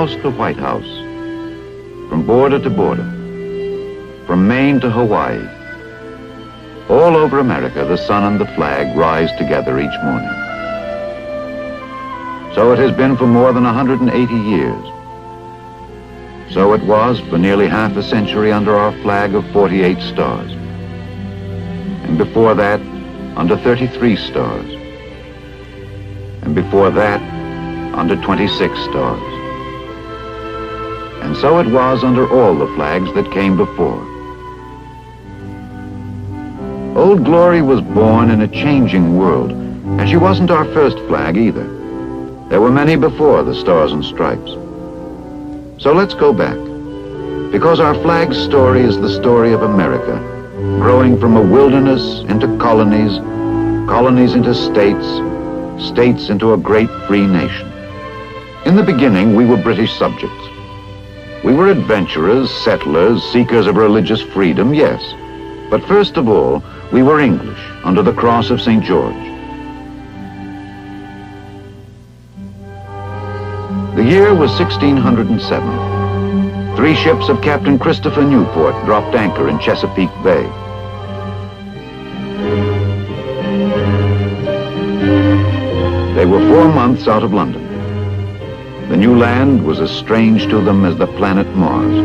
house to White House, from border to border, from Maine to Hawaii, all over America, the sun and the flag rise together each morning. So it has been for more than 180 years. So it was for nearly half a century under our flag of 48 stars. And before that, under 33 stars. And before that, under 26 stars. And so it was under all the flags that came before. Old Glory was born in a changing world, and she wasn't our first flag either. There were many before the Stars and Stripes. So let's go back, because our flag's story is the story of America, growing from a wilderness into colonies, colonies into states, states into a great free nation. In the beginning, we were British subjects. We were adventurers, settlers, seekers of religious freedom, yes. But first of all, we were English under the cross of St. George. The year was 1607. 3 ships of Captain Christopher Newport dropped anchor in Chesapeake Bay. They were 4 months out of London. The new land was as strange to them as the planet Mars.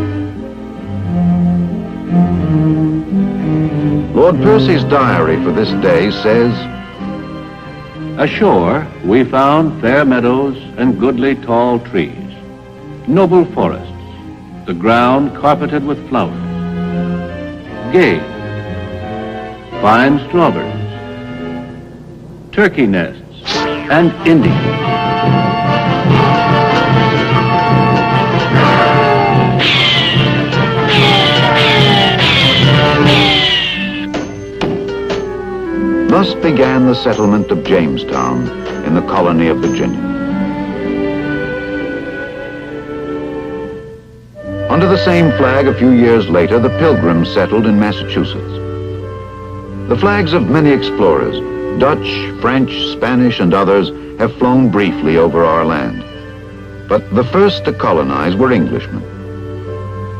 Lord Percy's diary for this day says, "Ashore we found fair meadows and goodly tall trees, noble forests, the ground carpeted with flowers, game, fine strawberries, turkey nests, and Indians. Thus began the settlement of Jamestown in the colony of Virginia. Under the same flag a few years later, the Pilgrims settled in Massachusetts. The flags of many explorers, Dutch, French, Spanish, and others, have flown briefly over our land. But the first to colonize were Englishmen.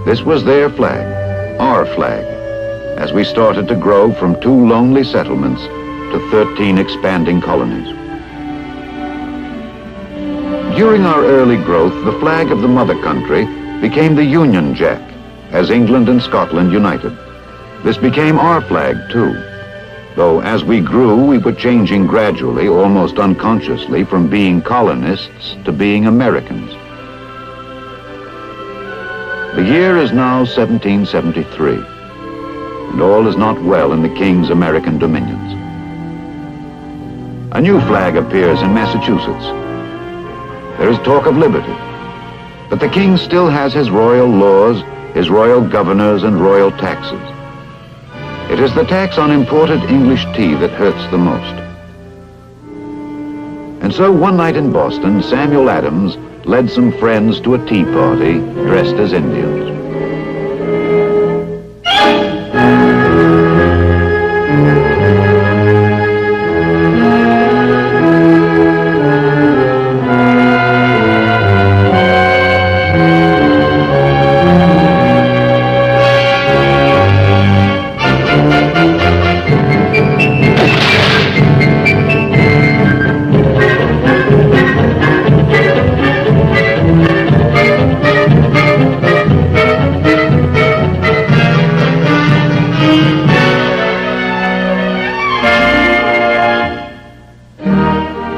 This was their flag, our flag, as we started to grow from 2 lonely settlements to 13 expanding colonies. During our early growth, the flag of the mother country became the Union Jack, as England and Scotland united. This became our flag too, though as we grew, we were changing gradually, almost unconsciously, from being colonists to being Americans. The year is now 1773, and all is not well in the King's American dominions. A new flag appears in Massachusetts. There is talk of liberty, but the King still has his royal laws, his royal governors, and royal taxes. It is the tax on imported English tea that hurts the most. And so one night in Boston, Samuel Adams led some friends to a tea party dressed as Indians.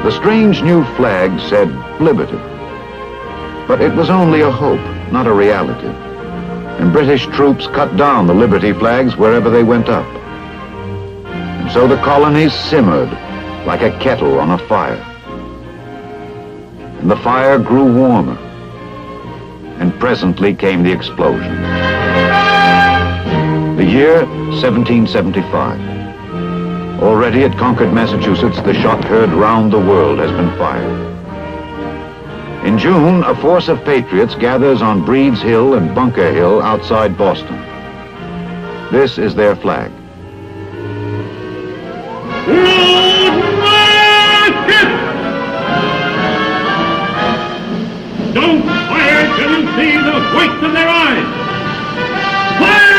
The strange new flag said liberty. But it was only a hope, not a reality. And British troops cut down the liberty flags wherever they went up. And so the colonies simmered like a kettle on a fire. And the fire grew warmer. And presently came the explosion. The year 1775. Already at Concord, Massachusetts, the shot heard round the world has been fired. In June, a force of patriots gathers on Breed's Hill and Bunker Hill outside Boston. This is their flag. Don't fire shouldn't see the whites of their eyes. Fire!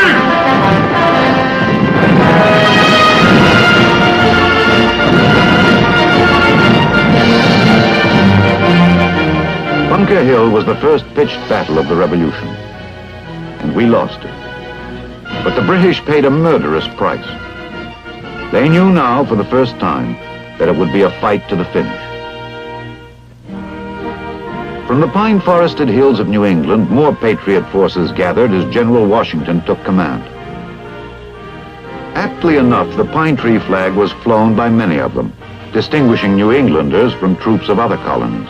Bunker Hill was the first pitched battle of the Revolution, and we lost it. But the British paid a murderous price. They knew now for the first time that it would be a fight to the finish. From the pine-forested hills of New England, more Patriot forces gathered as General Washington took command. Aptly enough, the pine tree flag was flown by many of them, distinguishing New Englanders from troops of other colonies.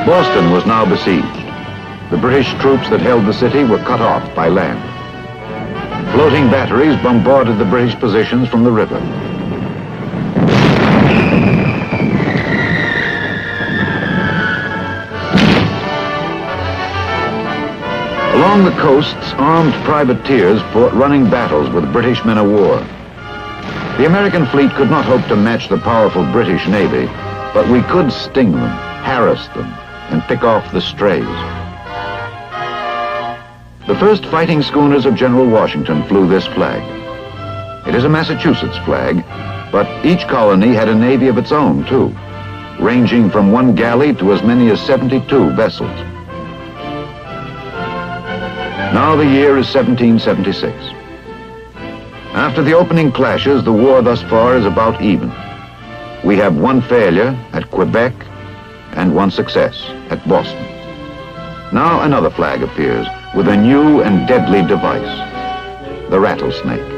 Boston was now besieged. The British troops that held the city were cut off by land. Floating batteries bombarded the British positions from the river. Along the coasts, armed privateers fought running battles with British men of war. The American fleet could not hope to match the powerful British Navy, but we could sting them, harass them, and pick off the strays. The first fighting schooners of General Washington flew this flag. It is a Massachusetts flag, but each colony had a navy of its own, too, ranging from one galley to as many as 72 vessels. Now the year is 1776. After the opening clashes, the war thus far is about even. We have one failure at Quebec and one success at Boston. Now another flag appears with a new and deadly device, the rattlesnake.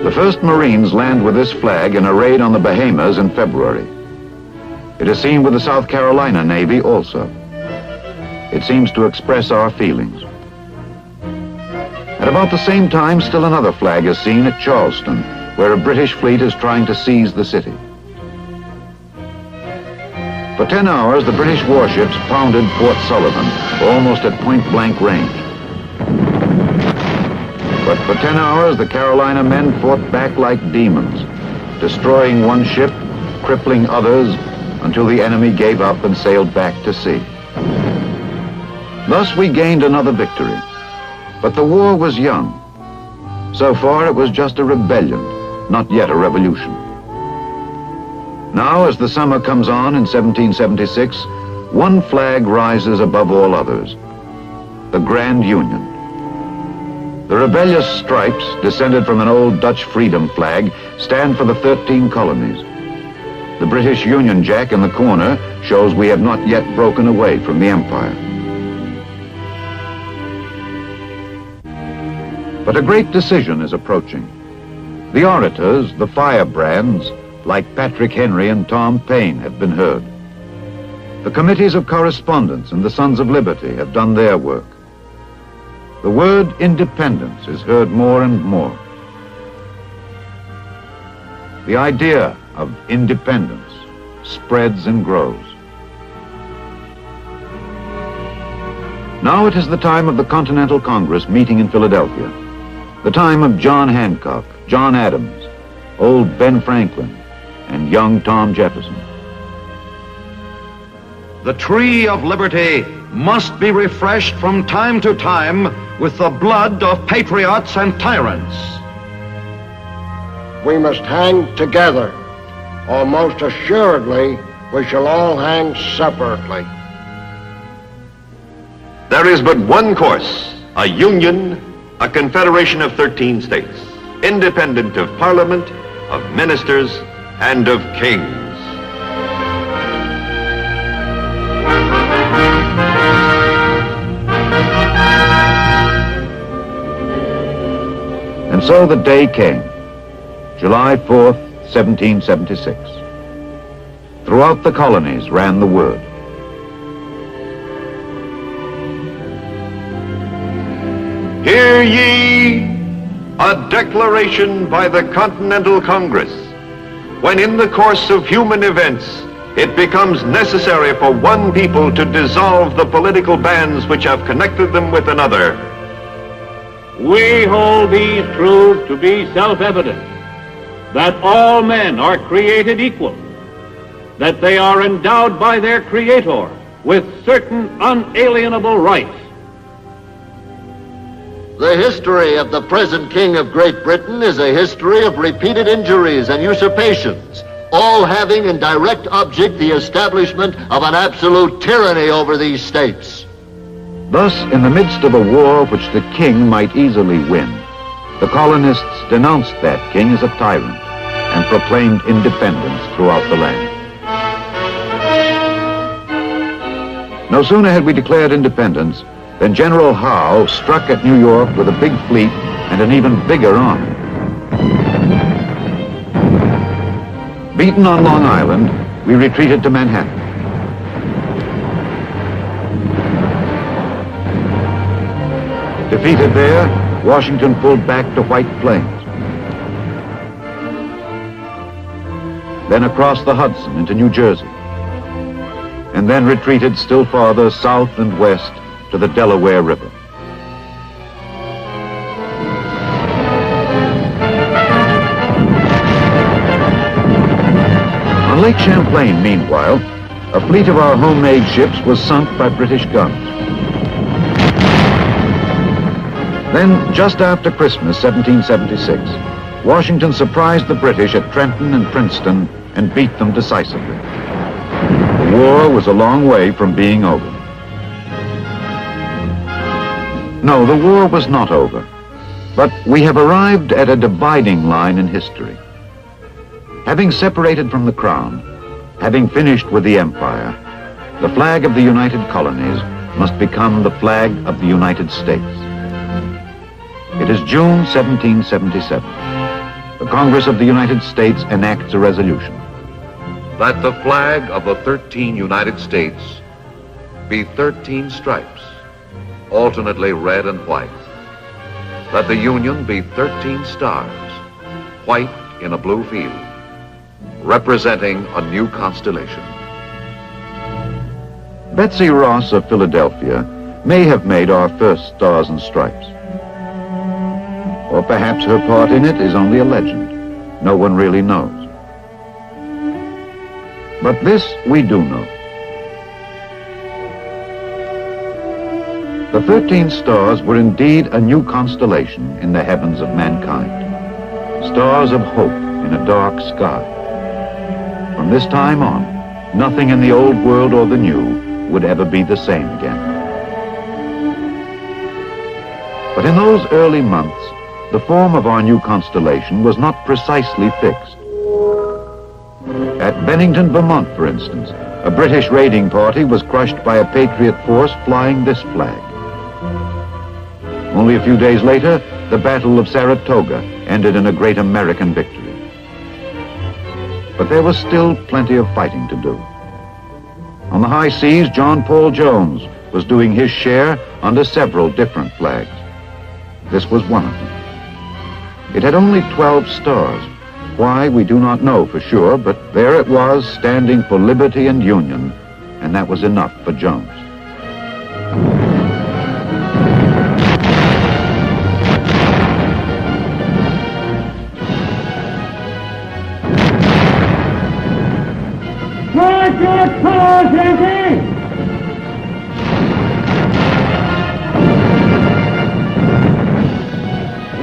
The first Marines land with this flag in a raid on the Bahamas in February. It is seen with the South Carolina Navy also. It seems to express our feelings. At about the same time, still another flag is seen at Charleston, where a British fleet is trying to seize the city. For 10 hours, the British warships pounded Fort Sullivan, almost at point-blank range. But for 10 hours, the Carolina men fought back like demons, destroying one ship, crippling others, until the enemy gave up and sailed back to sea. Thus we gained another victory. But the war was young. So far, it was just a rebellion, not yet a revolution. Now, as the summer comes on in 1776, one flag rises above all others, the Grand Union. The rebellious stripes, descended from an old Dutch freedom flag, stand for the 13 colonies. The British Union Jack in the corner shows we have not yet broken away from the empire. But a great decision is approaching. The orators, the firebrands, like Patrick Henry and Tom Paine, have been heard. The committees of correspondence and the Sons of Liberty have done their work. The word independence is heard more and more. The idea of independence spreads and grows. Now it is the time of the Continental Congress meeting in Philadelphia. The time of John Hancock, John Adams, old Ben Franklin, and young Tom Jefferson. The tree of liberty must be refreshed from time to time with the blood of patriots and tyrants. We must hang together, or most assuredly we shall all hang separately. There is but one course, a union, a confederation of 13 states, independent of parliament, of ministers, and of kings. And so the day came, July 4th, 1776. Throughout the colonies ran the word. Hear ye a declaration by the Continental Congress, when in the course of human events it becomes necessary for one people to dissolve the political bands which have connected them with another. We hold these truths to be self-evident, that all men are created equal, that they are endowed by their Creator with certain unalienable rights. The history of the present King of Great Britain is a history of repeated injuries and usurpations, all having in direct object the establishment of an absolute tyranny over these states. Thus, in the midst of a war which the king might easily win, the colonists denounced that king as a tyrant and proclaimed independence throughout the land. No sooner had we declared independence than General Howe struck at New York with a big fleet and an even bigger army. Beaten on Long Island, we retreated to Manhattan. Defeated there, Washington pulled back to White Plains. Then across the Hudson into New Jersey. And then retreated still farther south and west to the Delaware River. On Lake Champlain, meanwhile, a fleet of our homemade ships was sunk by British guns. Then, just after Christmas, 1776, Washington surprised the British at Trenton and Princeton and beat them decisively. The war was a long way from being over. No, the war was not over, but we have arrived at a dividing line in history. Having separated from the crown, having finished with the empire, the flag of the United Colonies must become the flag of the United States. It is June 1777. The Congress of the United States enacts a resolution. That the flag of the 13 United States be 13 stripes, alternately red and white. That the Union be 13 stars, white in a blue field, representing a new constellation. Betsy Ross of Philadelphia may have made our first Stars and Stripes. Or perhaps her part in it is only a legend. No one really knows. But this we do know. The 13 stars were indeed a new constellation in the heavens of mankind. Stars of hope in a dark sky. From this time on, nothing in the old world or the new would ever be the same again. But in those early months, the form of our new constellation was not precisely fixed. At Bennington, Vermont, for instance, a British raiding party was crushed by a Patriot force flying this flag. Only a few days later, the Battle of Saratoga ended in a great American victory. But there was still plenty of fighting to do. On the high seas, John Paul Jones was doing his share under several different flags. This was one of them. It had only 12 stars. Why, we do not know for sure, but there it was, standing for liberty and union, and that was enough for Jones. Charge your cause, Yankee!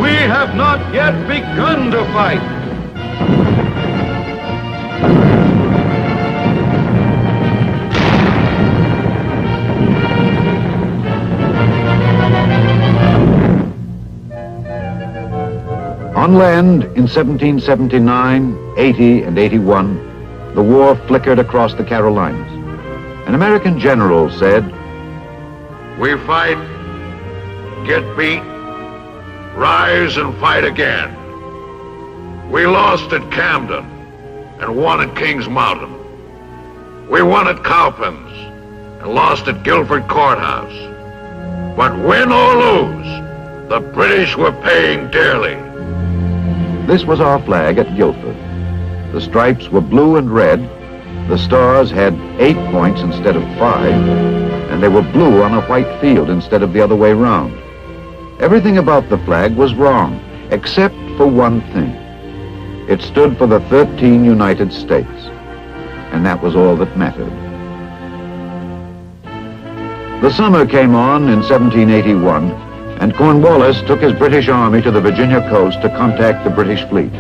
We have not yet begun to fight. On land in 1779, 80, and 81, the war flickered across the Carolinas. An American general said, We fight, get beat, rise and fight again. We lost at Camden and won at Kings Mountain. We won at Cowpens and lost at Guilford Courthouse. But win or lose, the British were paying dearly. This was our flag at Guilford. The stripes were blue and red. The stars had 8 points instead of 5, and they were blue on a white field instead of the other way round. Everything about the flag was wrong, except for one thing. It stood for the 13 United States, and that was all that mattered. The summer came on in 1781, and Cornwallis took his British army to the Virginia coast to contact the British fleet.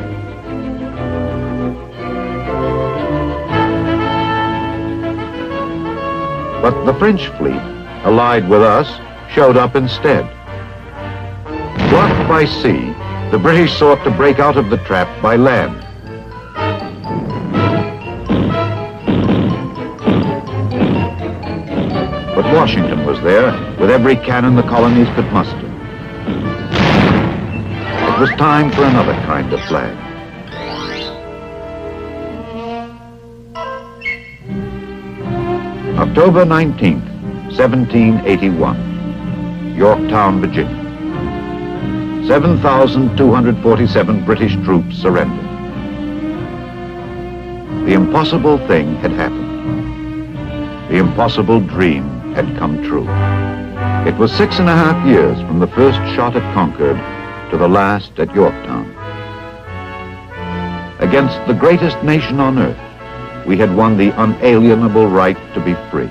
But the French fleet, allied with us, showed up instead. Blocked by sea, the British sought to break out of the trap by land. But Washington was there with every cannon the colonies could muster. It was time for another kind of flag. October 19th, 1781, Yorktown, Virginia. 7,247 British troops surrendered. The impossible thing had happened. The impossible dream had come true. It was 6.5 years from the first shot at Concord to the last at Yorktown. Against the greatest nation on earth, we had won the unalienable right to be free.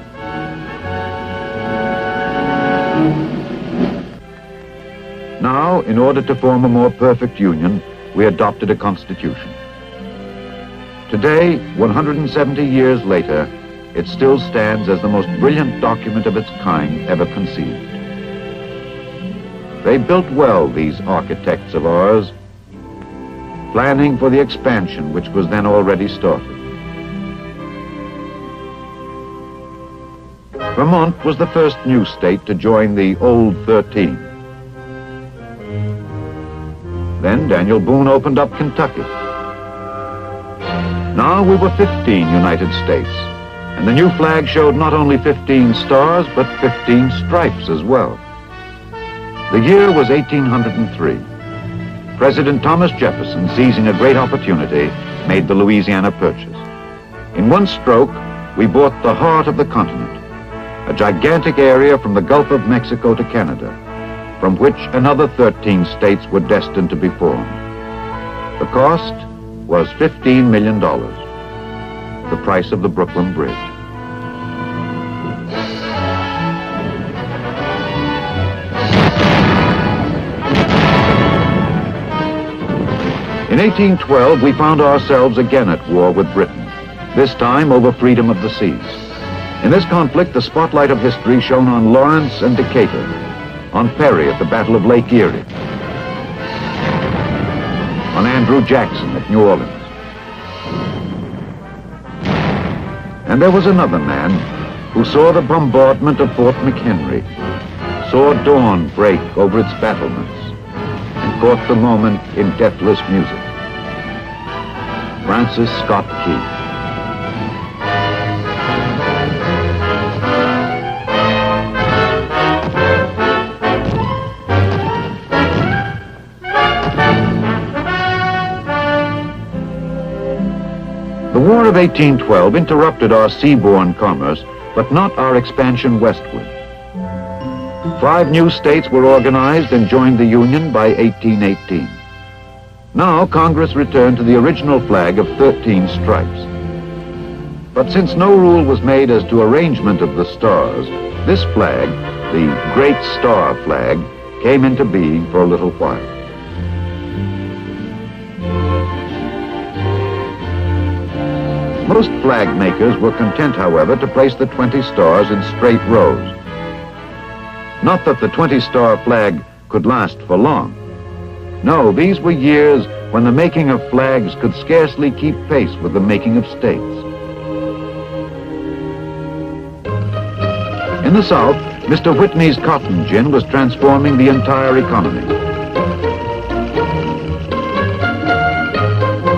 Now, in order to form a more perfect union, we adopted a constitution. Today, 170 years later, it still stands as the most brilliant document of its kind ever conceived. They built well, these architects of ours, planning for the expansion which was then already started. Vermont was the first new state to join the old 13. Then Daniel Boone opened up Kentucky. Now we were 15 United States, and the new flag showed not only 15 stars, but 15 stripes as well. The year was 1803. President Thomas Jefferson, seizing a great opportunity, made the Louisiana Purchase. In one stroke, we bought the heart of the continent, a gigantic area from the Gulf of Mexico to Canada, from which another 13 states were destined to be formed. The cost was $15 million, the price of the Brooklyn Bridge. In 1812, we found ourselves again at war with Britain, this time over freedom of the seas. In this conflict, the spotlight of history shone on Lawrence and Decatur, on Perry at the Battle of Lake Erie, on Andrew Jackson at New Orleans. And there was another man who saw the bombardment of Fort McHenry, saw dawn break over its battlements, and caught the moment in deathless music. Francis Scott Key. The War of 1812 interrupted our seaborne commerce, but not our expansion westward. 5 new states were organized and joined the Union by 1818. Now Congress returned to the original flag of 13 stripes. But since no rule was made as to arrangement of the stars, this flag, the Great Star Flag, came into being for a little while. Most flag makers were content, however, to place the 20 stars in straight rows. Not that the 20-star flag could last for long. No, these were years when the making of flags could scarcely keep pace with the making of states. In the South, Mr. Whitney's cotton gin was transforming the entire economy,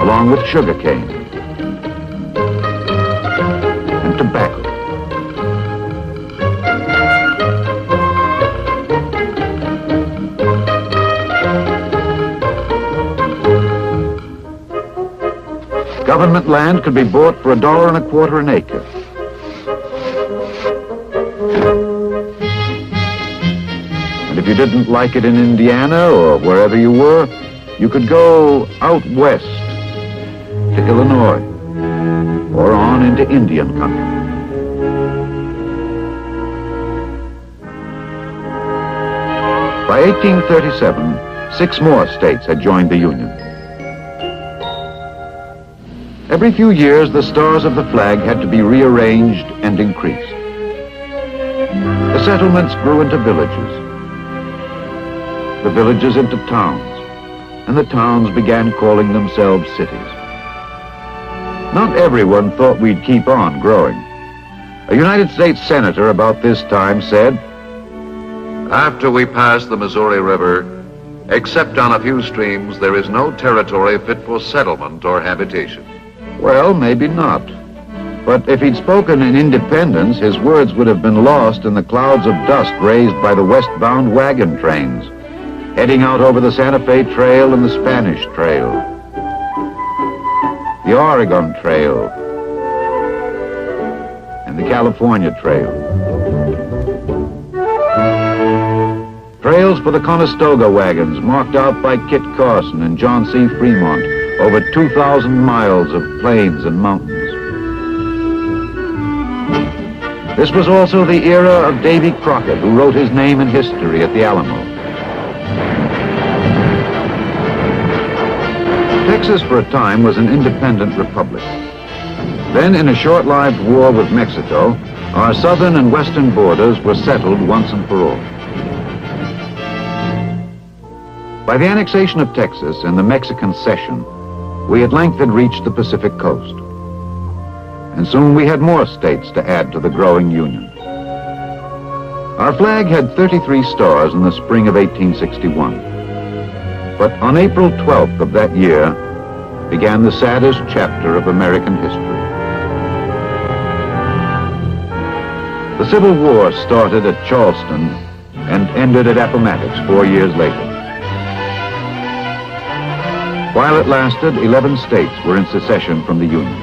along with sugarcane and tobacco. Government land could be bought for $1.25 an acre. And if you didn't like it in Indiana or wherever you were, you could go out west to Illinois or on into Indian country. By 1837, 6 more states had joined the Union. Every few years, the stars of the flag had to be rearranged and increased. The settlements grew into villages, the villages into towns, and the towns began calling themselves cities. Not everyone thought we'd keep on growing. A United States senator about this time said, After we pass the Missouri River, except on a few streams, there is no territory fit for settlement or habitation. well, maybe not. But if he'd spoken in independence, his words would have been lost in the clouds of dust raised by the westbound wagon trains, heading out over the Santa Fe Trail and the Spanish Trail, the Oregon Trail, and the California Trail. Trails for the Conestoga wagons marked out by Kit Carson and John C. Fremont over 2,000 miles of plains and mountains. This was also the era of Davy Crockett, who wrote his name in history at the Alamo. Texas for a time was an independent republic. Then, in a short-lived war with Mexico, our southern and western borders were settled once and for all. By the annexation of Texas and the Mexican cession, we at length had reached the Pacific coast. And soon we had more states to add to the growing Union. Our flag had 33 stars in the spring of 1861. But on April 12th of that year began the saddest chapter of American history. The Civil War started at Charleston and ended at Appomattox 4 years later. While it lasted, 11 states were in secession from the Union.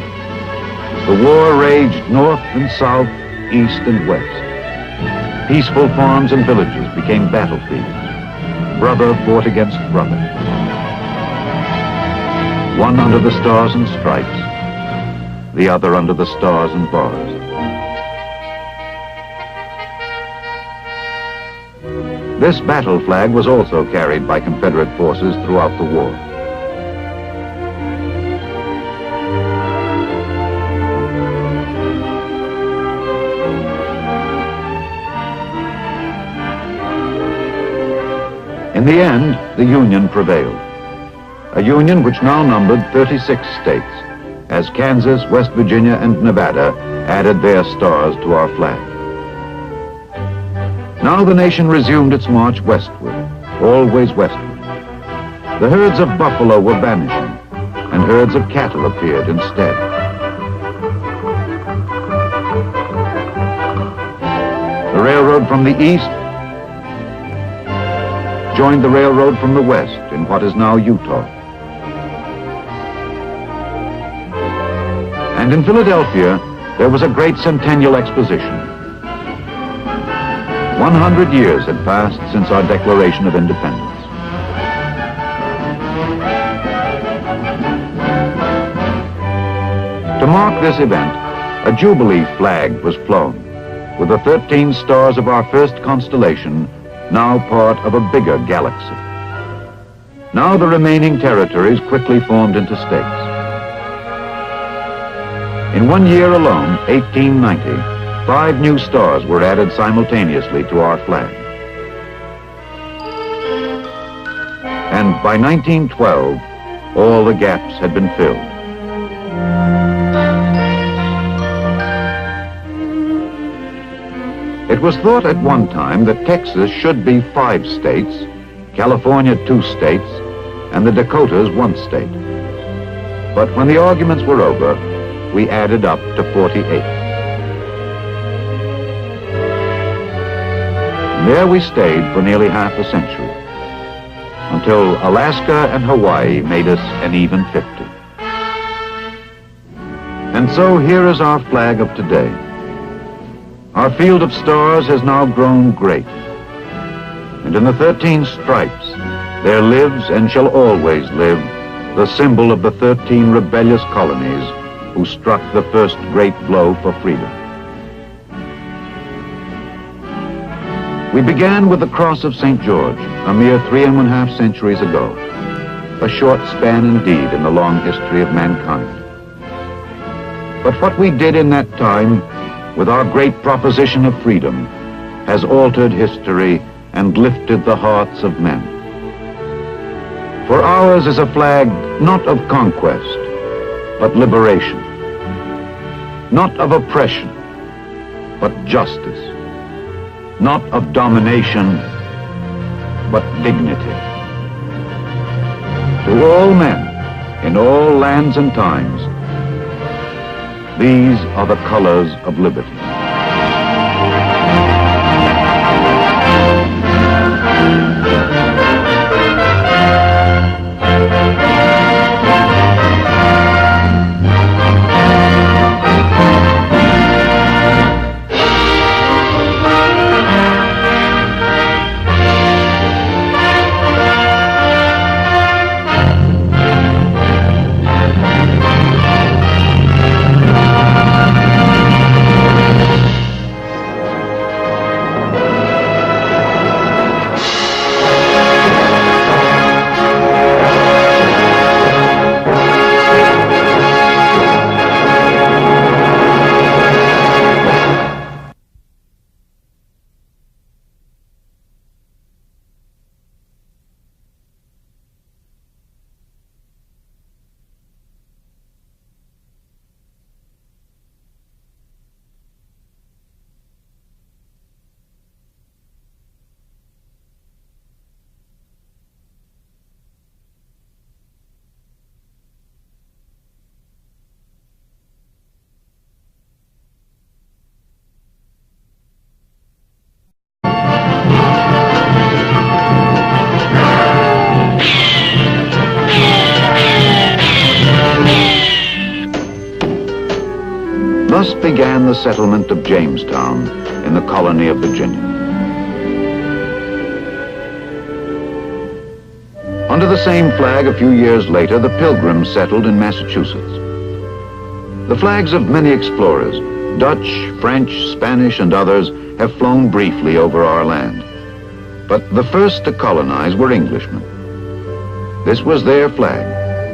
The war raged north and south, east and west. Peaceful farms and villages became battlefields. Brother fought against brother. One under the stars and stripes, the other under the stars and bars. This battle flag was also carried by Confederate forces throughout the war. In the end, the Union prevailed. A Union which now numbered 36 states, as Kansas, West Virginia, and Nevada added their stars to our flag. Now the nation resumed its march westward, always westward. The herds of buffalo were vanishing, and herds of cattle appeared instead. The railroad from the east joined the railroad from the west in what is now Utah. And in Philadelphia, there was a great centennial exposition. 100 years had passed since our Declaration of Independence. To mark this event, a Jubilee flag was flown, with the 13 stars of our first constellation now part of a bigger galaxy. Now the remaining territories quickly formed into states. In 1 year alone, 1890, 5 new stars were added simultaneously to our flag. And by 1912, all the gaps had been filled. It was thought at one time that Texas should be 5 states, California 2 states, and the Dakotas 1 state. But when the arguments were over, we added up to 48. And there we stayed for nearly half a century, until Alaska and Hawaii made us an even 50. And so here is our flag of today. Our field of stars has now grown great, and in the 13 stripes there lives and shall always live the symbol of the 13 rebellious colonies who struck the first great blow for freedom. We began with the Cross of St. George, a mere 3½ centuries ago. A short span indeed in the long history of mankind. But what we did in that time with our great proposition of freedom has altered history and lifted the hearts of men. For ours is a flag not of conquest, but liberation. Not of oppression, but justice. Not of domination, but dignity. To all men, in all lands and times, these are the colors of liberty. Thus began the settlement of Jamestown in the colony of Virginia. Under the same flag a few years later, the Pilgrims settled in Massachusetts. The flags of many explorers, Dutch, French, Spanish, and others, have flown briefly over our land. But the first to colonize were Englishmen. This was their flag,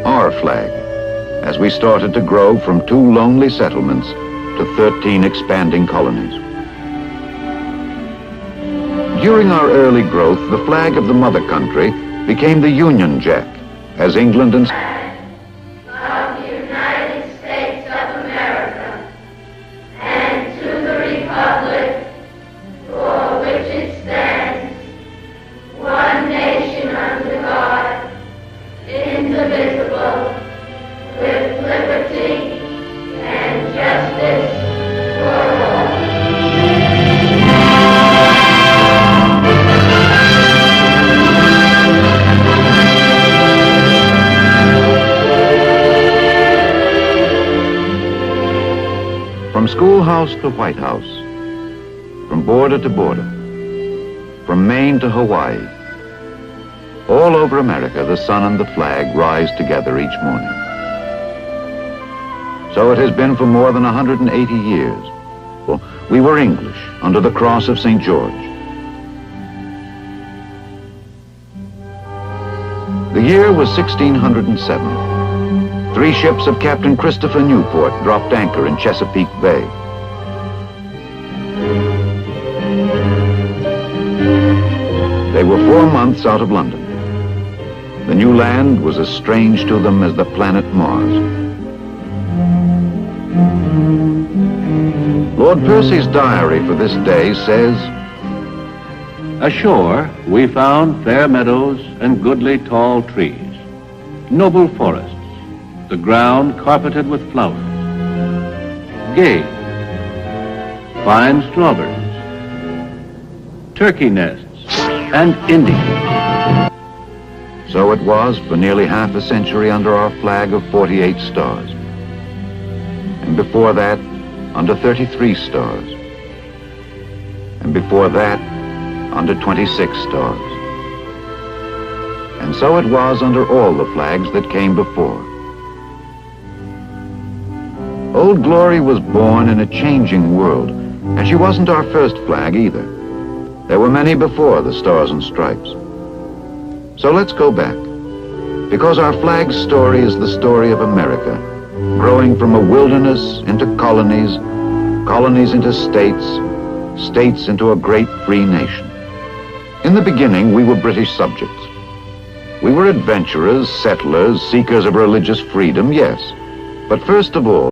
our flag, as we started to grow from 2 lonely settlements to 13 expanding colonies. During our early growth, the flag of the mother country became the Union Jack, as England and of the United States of America, and to the republic for which it stands, one nation under God, indivisible, with liberty and justice for all. From schoolhouse to White House, from border to border, from Maine to Hawaii, all over America, the sun and the flag rise together each morning. So it has been for more than 180 years. Well, we were English under the Cross of St. George. The year was 1607. 3 ships of Captain Christopher Newport dropped anchor in Chesapeake Bay. They were 4 months out of London. The new land was as strange to them as the planet Mars. Lord Percy's diary for this day says, Ashore we found fair meadows and goodly tall trees, noble forests, the ground carpeted with flowers, gay, fine strawberries, turkey nests, and Indians. So it was for nearly half a century under our flag of 48 stars. And before that, under 33 stars. And before that, under 26 stars. And And so it was under all the flags that came before. Old Glory was born in a changing world, and she wasn't our first flag either. There were many before the Stars and Stripes. So let's go back, because our flag's story is the story of America, growing from a wilderness into colonies, colonies into states, states into a great free nation. In the beginning, we were British subjects. We were adventurers, settlers, seekers of religious freedom, yes. But first of all,